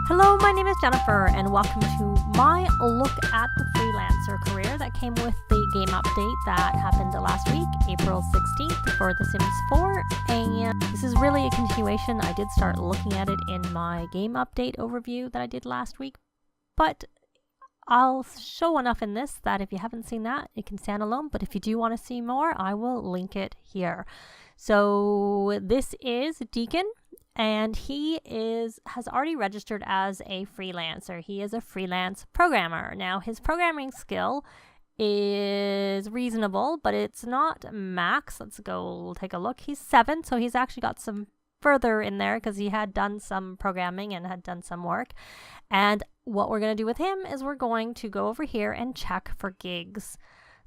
Hello, my name is Jennifer, and welcome to my look at the freelancer career that came with the game update that happened last week, April 16th, for The Sims 4. And this is really a continuation. I did start looking at it in my game update overview that I did last week, but I'll show enough in this that if you haven't seen that, it can stand alone. But if you do want to see more, I will link it here. So this is Deacon. And he has already registered as a freelancer. He is a freelance programmer. Now, his programming skill is reasonable, but it's not max. Let's go take a look. He's 7, so he's actually got some further in there because he had done some programming and had done some work. And what we're going to do with him is we're going to go over here and check for gigs.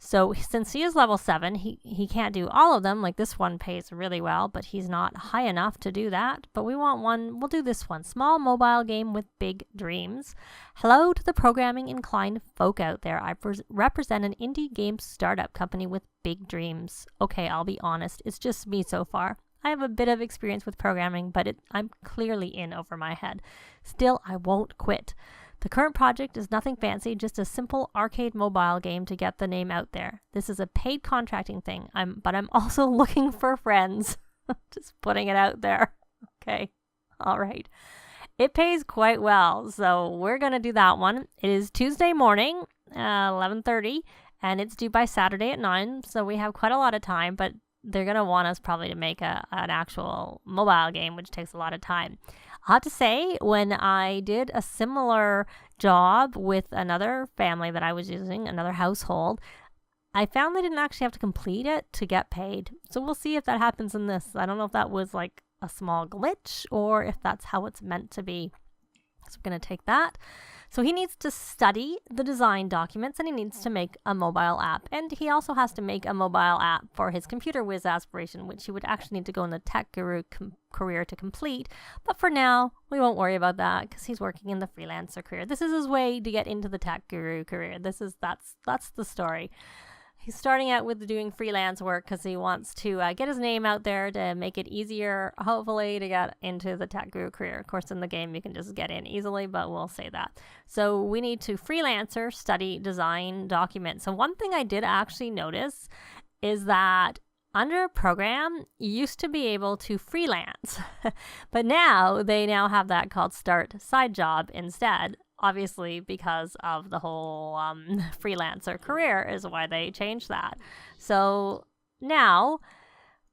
So since he is level 7, he can't do all of them. Like this one pays really well, but he's not high enough to do that. But we want one, we'll do this one. Small mobile game with big dreams. Hello to the programming inclined folk out there. I represent an indie game startup company with big dreams. Okay, I'll be honest, it's just me so far. I have a bit of experience with programming, but I'm clearly in over my head. Still, I won't quit. The current project is nothing fancy, just a simple arcade mobile game to get the name out there. This is a paid contracting thing, but I'm also looking for friends. Just putting it out there. Okay, all right. It pays quite well, so we're going to do that one. It is Tuesday morning, 11:30, and it's due by Saturday at 9, so we have quite a lot of time, but they're going to want us probably to make an actual mobile game, which takes a lot of time. I have to say, when I did a similar job with another family that I was using, another household, I found they didn't actually have to complete it to get paid. So we'll see if that happens in this. I don't know if that was like a small glitch or if that's how it's meant to be. So we're going to take that. So he needs to study the design documents and he needs to make a mobile app. And he also has to make a mobile app for his computer whiz aspiration, which he would actually need to go in the tech guru career to complete. But for now, we won't worry about that because he's working in the freelancer career. This is his way to get into the tech guru career. That's the story. He's starting out with doing freelance work because he wants to get his name out there to make it easier, hopefully, to get into the tech guru career. Of course, in the game, you can just get in easily, but we'll say that. So we need to freelancer, study, design, document. So one thing I did actually notice is that under program, you used to be able to freelance, but now they have that called start side job instead. Obviously, because of the whole freelancer career is why they changed that. So now,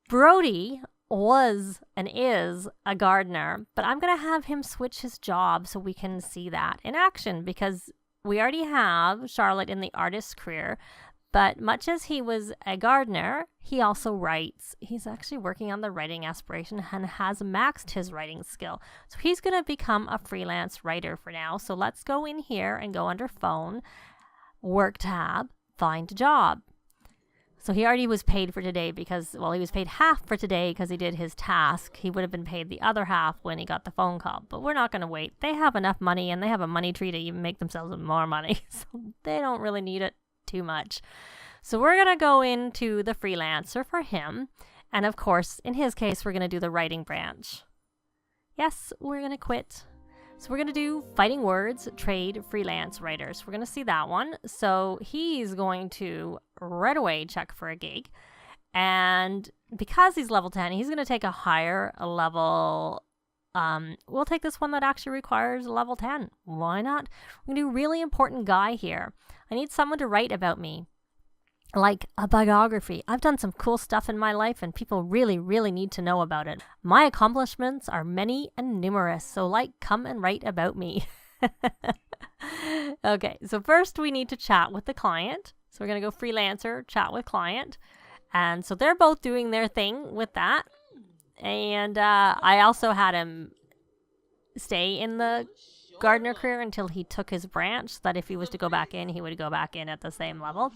Brody was and is a gardener, but I'm going to have him switch his job so we can see that in action because we already have Charlotte in the artist career. But much as he was a gardener, he also writes. He's actually working on the writing aspiration and has maxed his writing skill. So he's going to become a freelance writer for now. So let's go in here and go under phone, work tab, find a job. So he already was paid for today because, well, he was paid half for today because he did his task. He would have been paid the other half when he got the phone call. But we're not going to wait. They have enough money and they have a money tree to even make themselves more money. So they don't really need it too much. So we're going to go into the freelancer for him. And of course, in his case, we're going to do the writing branch. Yes, we're going to quit. So we're going to do fighting words, trade, freelance writers. We're going to see that one. So he's going to right away check for a gig. And because he's level 10, he's going to take a higher level. We'll take this one that actually requires level 10. Why not? We're going to do really important guy here. I need someone to write about me, like a biography. I've done some cool stuff in my life and people really, really need to know about it. My accomplishments are many and numerous, so come and write about me. Okay, so first we need to chat with the client. So we're going to go freelancer, chat with client. And so they're both doing their thing with that. And I also had him stay in the gardener career until he took his branch, so that if he was to go back in, he would go back in at the same level.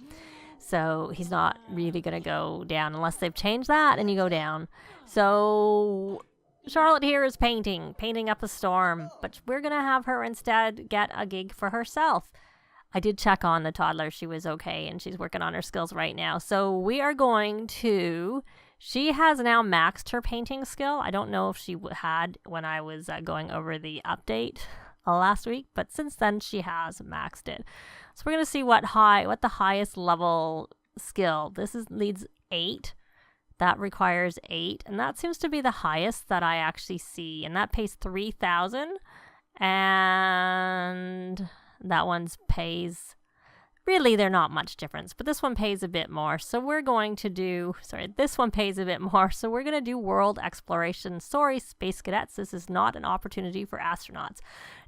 So he's not really going to go down unless they've changed that and you go down. So Charlotte here is painting up a storm, but we're going to have her instead get a gig for herself. I did check on the toddler. She was okay, and she's working on her skills right now. So we are going to... She has now maxed her painting skill. I don't know if she had when I was going over the update last week, but since then she has maxed it. So we're going to see what the highest level skill. Needs 8. That requires 8, and that seems to be the highest that I actually see, and that pays 3,000, and that one's pays, really they're not much difference, but this one pays a bit more, so we're going to do, this one pays a bit more, so we're going to do world exploration. Sorry, space cadets, this is not an opportunity for astronauts.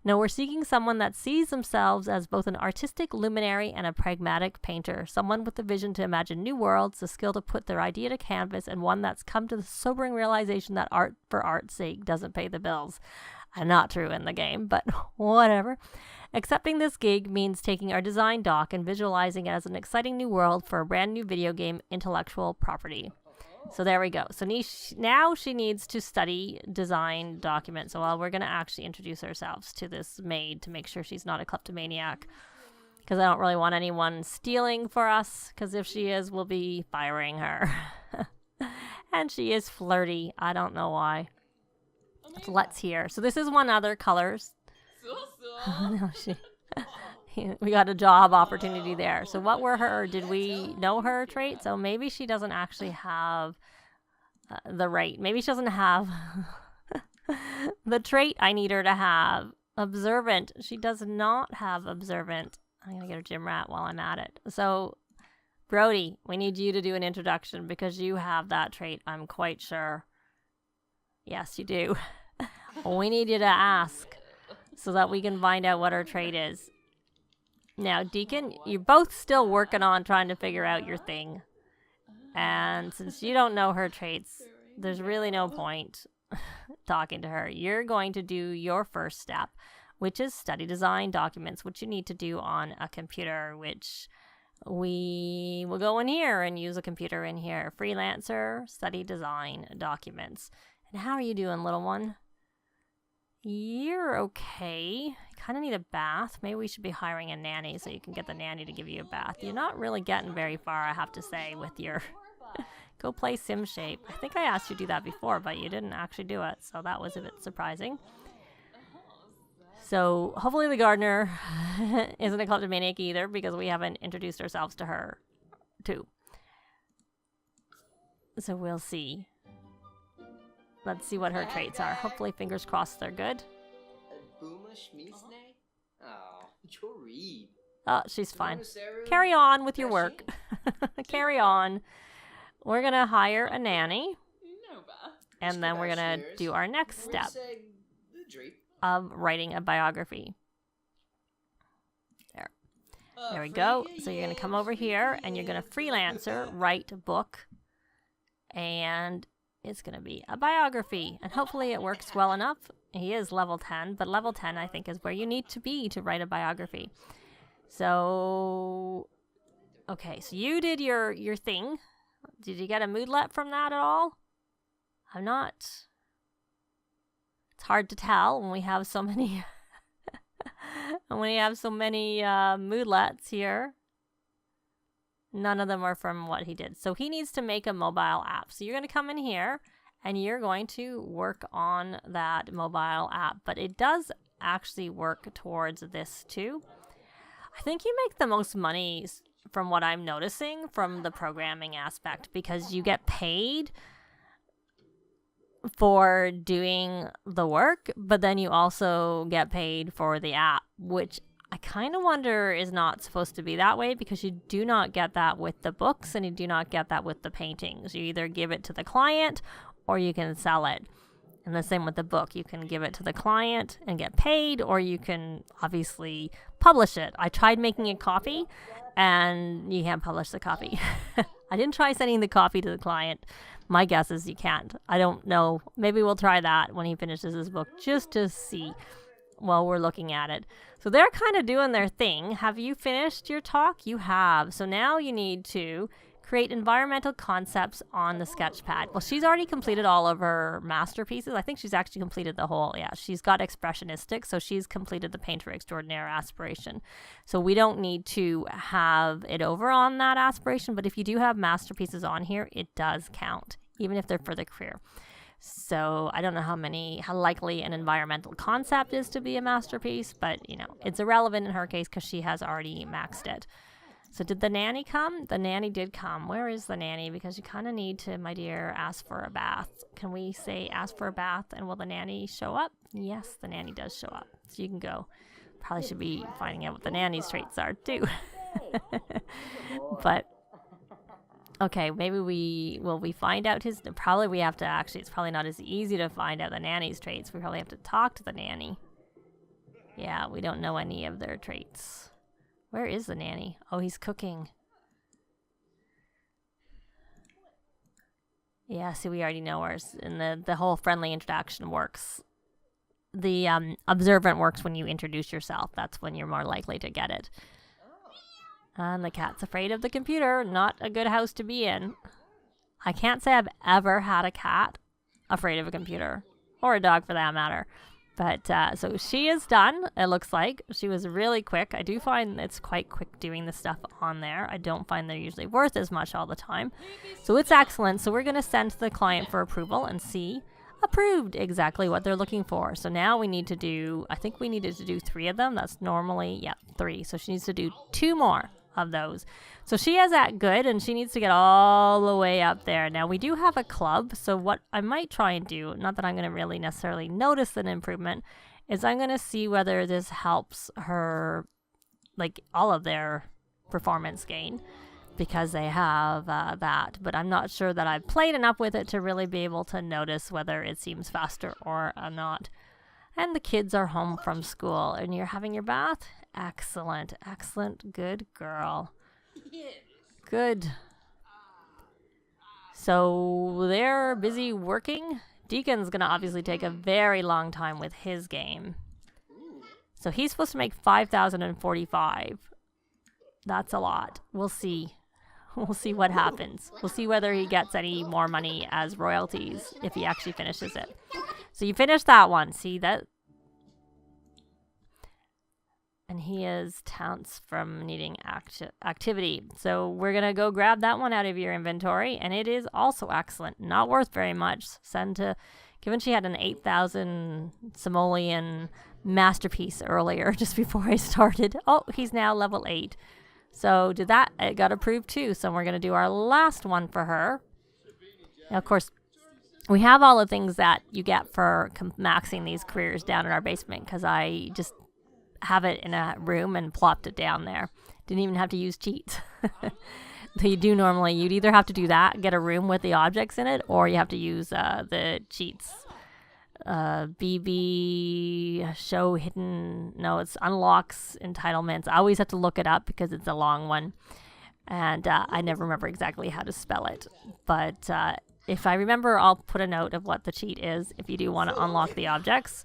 No, we're seeking someone that sees themselves as both an artistic luminary and a pragmatic painter, someone with the vision to imagine new worlds, the skill to put their idea to canvas, and one that's come to the sobering realization that art for art's sake doesn't pay the bills. Not true in the game, but whatever. Accepting this gig means taking our design doc and visualizing it as an exciting new world for a brand new video game intellectual property. So there we go. So now she needs to study design documents. So we're going to actually introduce ourselves to this maid to make sure she's not a kleptomaniac, because I don't really want anyone stealing for us, because if she is, we'll be firing her. And she is flirty. I don't know why. Let's hear. So this is one other colors. No, we got a job opportunity there. So what were did we know her traits? So maybe she doesn't actually have the right. Maybe she doesn't have the trait I need her to have. Observant. She does not have observant. I'm going to get a gym rat while I'm at it. So Brody, we need you to do an introduction because you have that trait, I'm quite sure. Yes, you do. We need you to ask so that we can find out what her trait is. Now, Deacon, you're both still working on trying to figure out your thing. And since you don't know her traits, there's really no point talking to her. You're going to do your first step, which is study design documents, which you need to do on a computer, which we will go in here and use a computer in here. Freelancer, study design documents. And how are you doing, little one? You're okay. Kind of need a bath. Maybe we should be hiring a nanny so you can get the nanny to give you a bath. You're not really getting very far, I have to say, with your go play sim shape. I think I asked you to do that before, but you didn't actually do it, so that was a bit surprising. So hopefully the gardener isn't a kleptomaniac either, because we haven't introduced ourselves to her too. So we'll see. Let's see what her traits are. Hopefully, fingers crossed, they're good. Oh, she's fine. Carry on with your work. Carry on. We're going to hire a nanny. And then we're going to do our next step of writing a biography. There we go. So you're going to come over here and you're going to freelancer, write a book. And it's going to be a biography, and hopefully it works well enough. He is level 10, but level 10 I think is where you need to be to write a biography. So, okay, so you did your thing. Did you get a moodlet from that at all? I'm not. It's hard to tell when we have so many moodlets here. None of them are from what he did. So he needs to make a mobile app. So you're going to come in here and you're going to work on that mobile app. But it does actually work towards this too. I think you make the most money from what I'm noticing from the programming aspect, because you get paid for doing the work, but then you also get paid for the app, which I kind of wonder is not supposed to be that way, because you do not get that with the books and you do not get that with the paintings. You either give it to the client or you can sell it. And the same with the book. You can give it to the client and get paid, or you can obviously publish it. I tried making a copy and you can't publish the copy. I didn't try sending the copy to the client. My guess is you can't. I don't know. Maybe we'll try that when he finishes his book just to see while we're looking at it. So they're kind of doing their thing. Have you finished your talk? You have. So now you need to create environmental concepts on the sketchpad. Well, she's already completed all of her masterpieces. I think she's actually completed the whole, she's got expressionistic, so she's completed the painter extraordinaire aspiration. So we don't need to have it over on that aspiration, but if you do have masterpieces on here, it does count, even if they're for the career. So I don't know how likely an environmental concept is to be a masterpiece, but it's irrelevant in her case because she has already maxed it. So did the nanny come? The nanny did come. Where is the nanny? Because you kind of need to, my dear, ask for a bath. Can we say ask for a bath and will the nanny show up? Yes, the nanny does show up. So you can go. Probably should be finding out what the nanny's traits are too. But okay, maybe we find out his, probably we have to actually, it's probably not as easy to find out the nanny's traits. We probably have to talk to the nanny. Yeah, we don't know any of their traits. Where is the nanny? Oh, he's cooking. Yeah, see, we already know ours. And the whole friendly introduction works. The observant works when you introduce yourself. That's when you're more likely to get it. And the cat's afraid of the computer. Not a good house to be in. I can't say I've ever had a cat afraid of a computer. Or a dog for that matter. But so she is done, it looks like. She was really quick. I do find it's quite quick doing the stuff on there. I don't find they're usually worth as much all the time. So it's excellent. So we're going to send to the client for approval and see approved exactly what they're looking for. So now we need to do, I think we needed to do 3 of them. That's normally, 3. So she needs to do 2 more of those. So she has that good, and she needs to get all the way up there. Now we do have a club, so what I might try and do, not that I'm going to really necessarily notice an improvement, is I'm going to see whether this helps her, like all of their performance gain, because they have that. But I'm not sure that I've played enough with it to really be able to notice whether it seems faster or not. And the kids are home from school, and you're having your bath? Excellent, excellent, good girl. Good. So they're busy working. Deacon's going to obviously take a very long time with his game. So he's supposed to make 5,045. That's a lot. We'll see. We'll see what happens. We'll see whether he gets any more money as royalties if he actually finishes it. So you finished that one. See that? And he is taunts from needing activity. So we're going to go grab that one out of your inventory. And it is also excellent. Not worth very much. Send to, given she had an 8,000 simoleon masterpiece earlier, just before I started. Oh, he's now level 8. So did that, it got approved too. So we're going to do our last one for her. Now, of course, we have all the things that you get for maxing these careers down in our basement, because I just have it in a room and plopped it down there. Didn't even have to use cheats. You do normally, you'd either have to do that, get a room with the objects in it, or you have to use the cheats. BB, show hidden, no, it's unlocks entitlements. I always have to look it up because it's a long one. And I never remember exactly how to spell it. But if I remember, I'll put a note of what the cheat is if you do want to unlock the objects.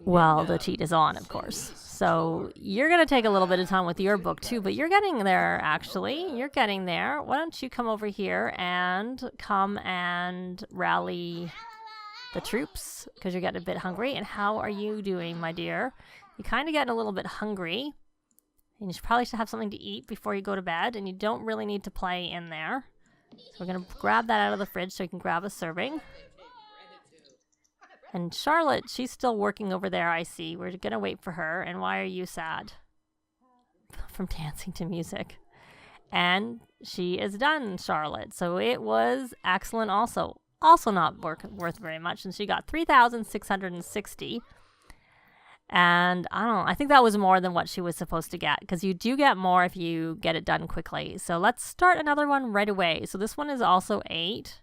Well, the cheat is on, of course. So you're going to take a little bit of time with your book too, but you're getting there, actually. You're getting there. Why don't you come over here and come and rally the troops, because you're getting a bit hungry. And how are you doing, my dear? You're kind of getting a little bit hungry. And you probably should have something to eat before you go to bed, and you don't really need to play in there. So we're going to grab that out of the fridge so you can grab a serving. And Charlotte, she's still working over there, I see. We're going to wait for her. And why are you sad? From dancing to music. And she is done, Charlotte. So it was excellent also. Also not worth very much. And she got 3,660. And I think that was more than what she was supposed to get, because you do get more if you get it done quickly. So let's start another one right away. So this one is also 8.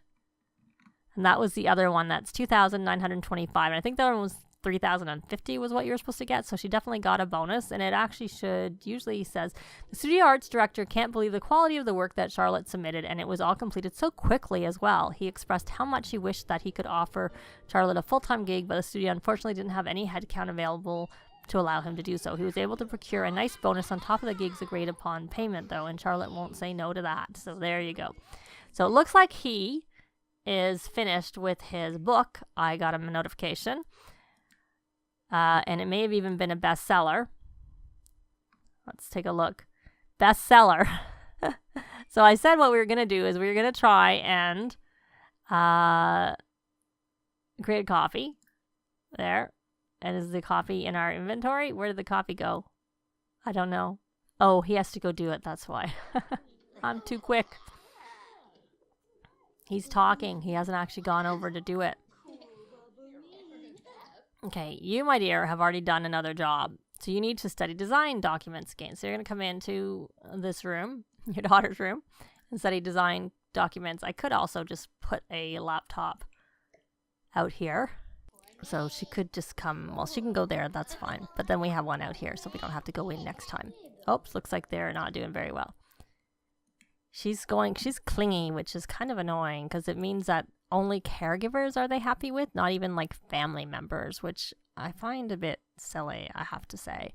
And that was the other one. That's 2,925. And I think the other one was 3,050 was what you were supposed to get. So she definitely got a bonus. And it actually usually says, the studio arts director can't believe the quality of the work that Charlotte submitted, and it was all completed so quickly as well. He expressed how much he wished that he could offer Charlotte a full-time gig, but the studio unfortunately didn't have any headcount available to allow him to do so. He was able to procure a nice bonus on top of the gig's agreed upon payment, though, and Charlotte won't say no to that. So there you go. So it looks like he is finished with his book. I got him a notification. And it may have even been a bestseller. Let's take a look. Bestseller. So I said what we were going to do is we were going to try and Create a copy. There. And is the copy in our inventory? Where did the copy go? I don't know. Oh, he has to go do it. That's why. I'm too quick. He's talking. He hasn't actually gone over to do it. Okay, you, my dear, have already done another job. So you need to study design documents again. So you're going to come into this room, your daughter's room, and study design documents. I could also just put a laptop out here. So she could just come, well, she can go there, that's fine. But then we have one out here, so we don't have to go in next time. Oops, looks like they're not doing very well. She's clingy, which is kind of annoying because it means that only caregivers are they happy with, not even like family members, which I find a bit silly, I have to say.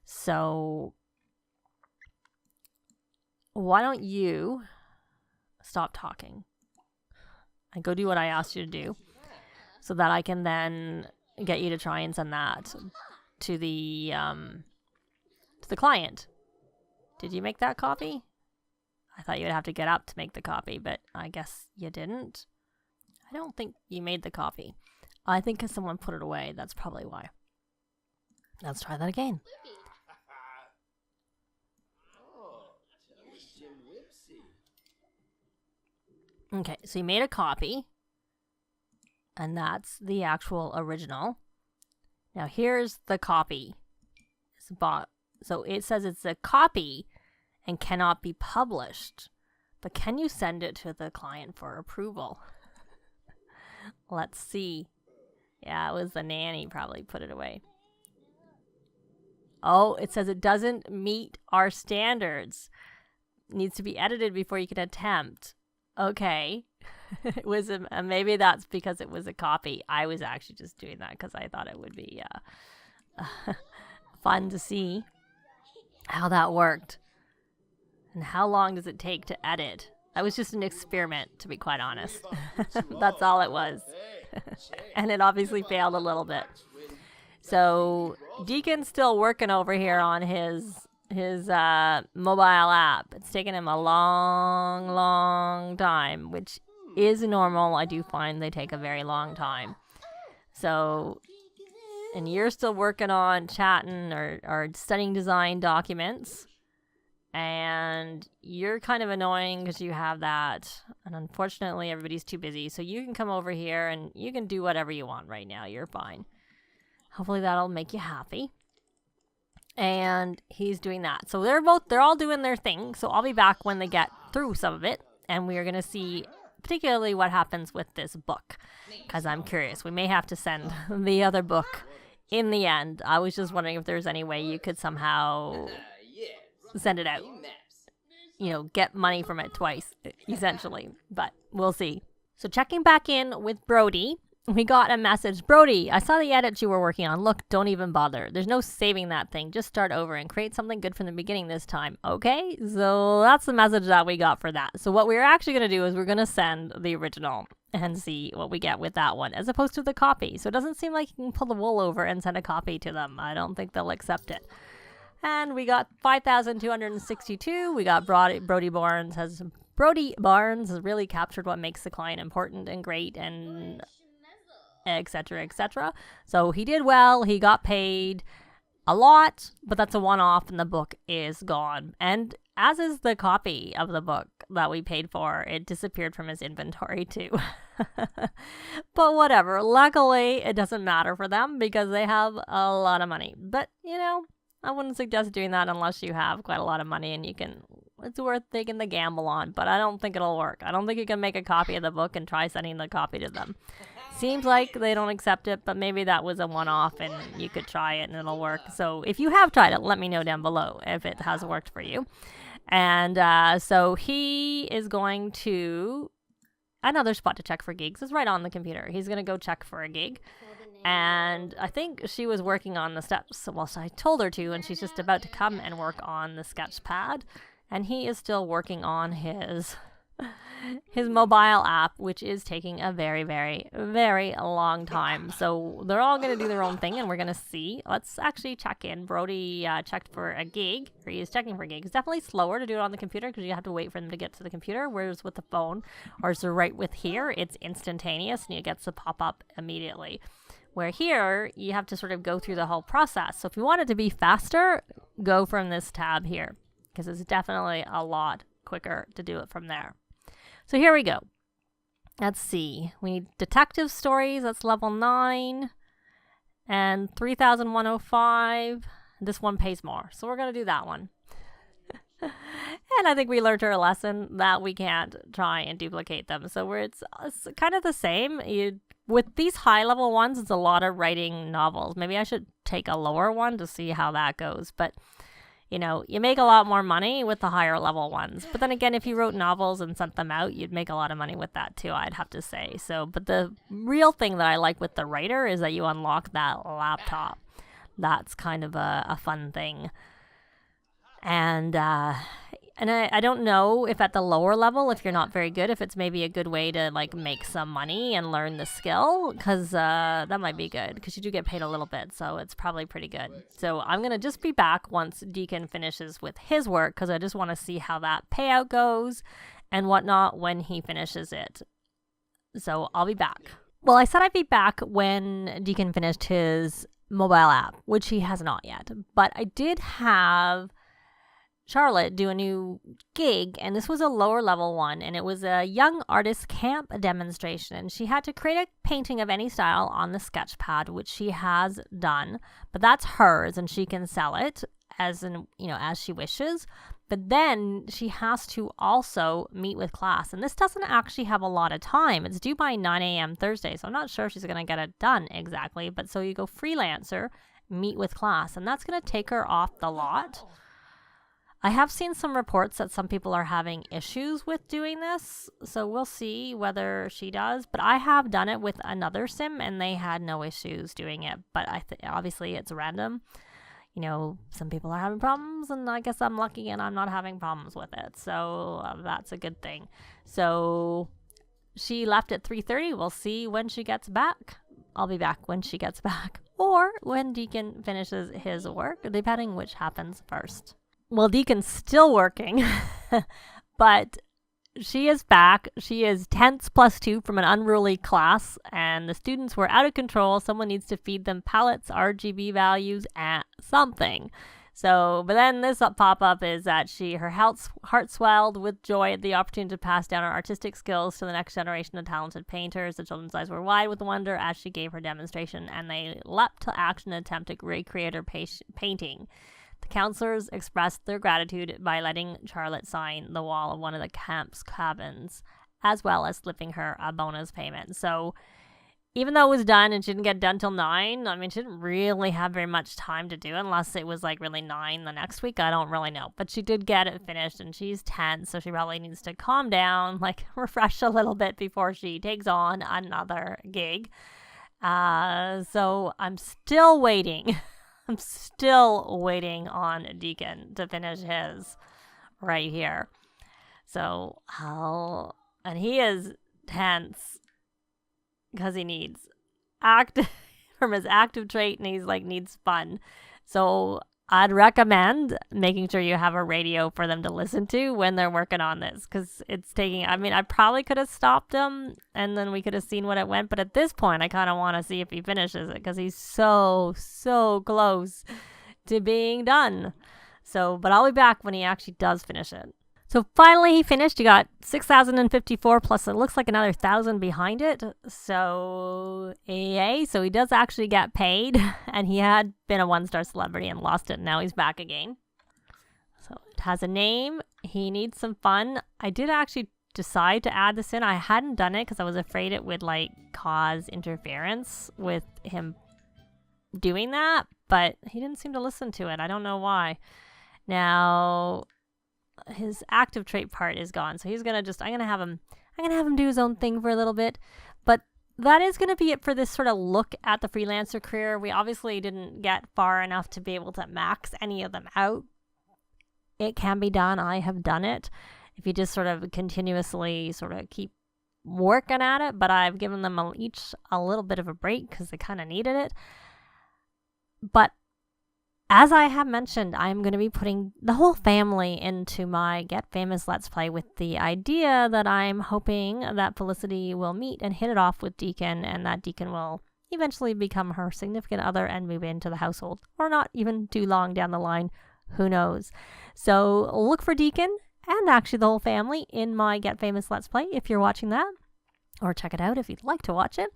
So why don't you stop talking and go do what I asked you to do so that I can then get you to try and send that to the client. Did you make that copy? I thought you would have to get up to make the copy, but I guess you didn't. I don't think you made the copy. I think because someone put it away. That's probably why. Let's try that again. Okay, so you made a copy. And that's the actual original. Now here's the copy. So it says it's a copy and cannot be published. But can you send it to the client for approval? Let's see. Yeah, it was the nanny probably put it away. Oh, it says it doesn't meet our standards. It needs to be edited before you can attempt. Okay. It was maybe that's because it was a copy. I was actually just doing that because I thought it would be fun to see how that worked. And how long does it take to edit? That was just an experiment, to be quite honest. That's all it was. And it obviously failed a little bit. So Deacon's still working over here on his mobile app. It's taken him a long time, which is normal. I do find they take a very long time. So, and you're still working on chatting or studying design documents. And you're kind of annoying because you have that. And unfortunately, everybody's too busy. So you can come over here and you can do whatever you want right now. You're fine. Hopefully that'll make you happy. And he's doing that. So they're all doing their thing. So I'll be back when they get through some of it. And we're going to see particularly what happens with this book. Because I'm curious. We may have to send the other book in the end. I was just wondering if there's any way you could somehow send it out. You know, get money from it twice, essentially. But we'll see. So checking back in with Brody. We got a message. Brody, I saw the edit you were working on. Look, don't even bother. There's no saving that thing. Just start over and create something good from the beginning this time. Okay? So that's the message that we got for that. So what we're actually going to do is we're going to send the original and see what we get with that one as opposed to the copy. So it doesn't seem like you can pull the wool over and send a copy to them. I don't think they'll accept it. And we got 5,262. We got Brody Barnes has really captured what makes the client important and great and etc., etc. So he did well. He got paid a lot, but that's a one-off and the book is gone. And as is the copy of the book that we paid for, it disappeared from his inventory too. But whatever. Luckily, it doesn't matter for them because they have a lot of money. But, you know, I wouldn't suggest doing that unless you have quite a lot of money and it's worth taking the gamble on, but I don't think it'll work. I don't think you can make a copy of the book and try sending the copy to them. Seems like they don't accept it, but maybe that was a one-off and you could try it and it'll work. So if you have tried it, let me know down below if it has worked for you. And so he is going to... Another spot to check for gigs is right on the computer. He's going to go check for a gig. And I think she was working on the steps. Well, so I told her to, and she's just about to come and work on the sketch pad. And he is still working on his his mobile app, which is taking a very, very, very long time. So they're all going to do their own thing, and we're going to see. Let's actually check in. Brody checked for a gig, or he is checking for a gig. It's definitely slower to do it on the computer because you have to wait for them to get to the computer, whereas with the phone, or so right with here, it's instantaneous, and it gets to pop up immediately. Where here, you have to sort of go through the whole process. So if you want it to be faster, go from this tab here, because it's definitely a lot quicker to do it from there. So here we go. Let's see. We need detective stories. That's level 9. And 3,105. This one pays more. So we're going to do that one. And I think we learned our lesson that we can't try and duplicate them. So it's kind of the same. With these high level ones, it's a lot of writing novels. Maybe I should take a lower one to see how that goes. But you know, you make a lot more money with the higher level ones. But then again, if you wrote novels and sent them out, you'd make a lot of money with that too, I'd have to say. So, but the real thing that I like with the writer is that you unlock that laptop. That's kind of a fun thing. And I don't know if at the lower level, if you're not very good, if it's maybe a good way to like make some money and learn the skill, because that might be good because you do get paid a little bit, so it's probably pretty good. So I'm going to just be back once Deacon finishes with his work because I just want to see how that payout goes and whatnot when he finishes it. So I'll be back. Well, I said I'd be back when Deacon finished his mobile app, which he has not yet, but I did have Charlotte do a new gig, and this was a lower level one, and it was a young artist camp demonstration. She had to create a painting of any style on the sketch pad, which she has done, but that's hers and she can sell it as she wishes. But then she has to also meet with class, and this doesn't actually have a lot of time. It's due by 9 a.m. Thursday, so I'm not sure she's going to get it done exactly. But so you go freelancer, meet with class, and that's going to take her off the lot. I have seen some reports that some people are having issues with doing this, so we'll see whether she does. But I have done it with another sim, and they had no issues doing it. But obviously it's random. You know, some people are having problems, and I guess I'm lucky and I'm not having problems with it. So that's a good thing. So she left at 3:30. We'll see when she gets back. I'll be back when she gets back, or when Deacon finishes his work, depending which happens first. Well, Deacon's still working, but she is back. She is 10th plus 2 from an unruly class, and the students were out of control. Someone needs to feed them palettes, RGB values, and something. So, but then this pop-up is that her heart swelled with joy at the opportunity to pass down her artistic skills to the next generation of talented painters. The children's eyes were wide with wonder as she gave her demonstration, and they leapt to action and attempt to recreate her painting. The counselors expressed their gratitude by letting Charlotte sign the wall of one of the camp's cabins, as well as slipping her a bonus payment. So even though it was done and she didn't get done till 9, I mean, she didn't really have very much time to do it unless it was like really 9 the next week. I don't really know. But she did get it finished, and she's 10, so she probably needs to calm down, like refresh a little bit before she takes on another gig. So I'm still waiting. I'm still waiting on Deacon to finish his right here. So and he is tense because he needs from his active trait, and he's like needs fun. So I'd recommend making sure you have a radio for them to listen to when they're working on this, because it's taking, I mean, I probably could have stopped him and then we could have seen what it went. But at this point, I kind of want to see if he finishes it because he's so close to being done. So, but I'll be back when he actually does finish it. So finally he finished. He got 6,054 plus it looks like another 1,000 behind it. So yay. So he does actually get paid, and he had been a 1-star celebrity and lost it. And now he's back again. So it has a name. He needs some fun. I did actually decide to add this in. I hadn't done it because I was afraid it would like cause interference with him doing that, but he didn't seem to listen to it. I don't know why. Now his active trait part is gone, so he's gonna I'm gonna have him do his own thing for a little bit. But that is gonna be it for this sort of look at the freelancer career. We obviously didn't get far enough to be able to max any of them out. It can be done. I have done it. if you just sort of continuously sort of keep working at it, but I've given them each a little bit of a break because they kind of needed it. But as I have mentioned, I'm going to be putting the whole family into my Get Famous Let's Play with the idea that I'm hoping that Felicity will meet and hit it off with Deacon, and that Deacon will eventually become her significant other and move into the household, or not even too long down the line, who knows. So look for Deacon and actually the whole family in my Get Famous Let's Play if you're watching that, or check it out if you'd like to watch it.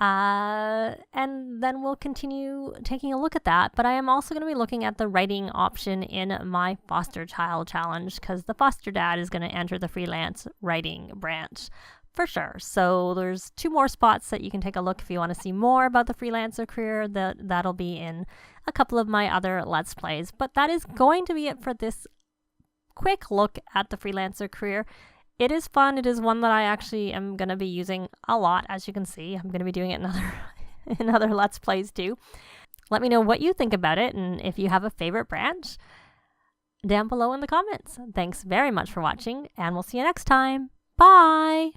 And then we'll continue taking a look at that. But I am also going to be looking at the writing option in my foster child challenge, because the foster dad is going to enter the freelance writing branch for sure. So there's 2 more spots that you can take a look if you want to see more about the freelancer career. That'll be in a couple of my other Let's Plays. But that is going to be it for this quick look at the freelancer career. It is fun. It is one that I actually am going to be using a lot, as you can see. I'm going to be doing it in other Let's Plays too. Let me know what you think about it, and if you have a favorite branch down below in the comments. Thanks very much for watching, and we'll see you next time. Bye!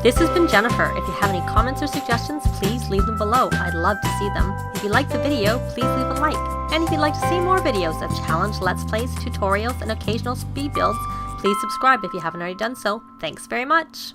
This has been Jennifer. If you have any comments or suggestions, please leave them below. I'd love to see them. If you liked the video, please leave a like. And if you'd like to see more videos of challenge Let's Plays, tutorials, and occasional speed builds, please subscribe if you haven't already done so. Thanks very much!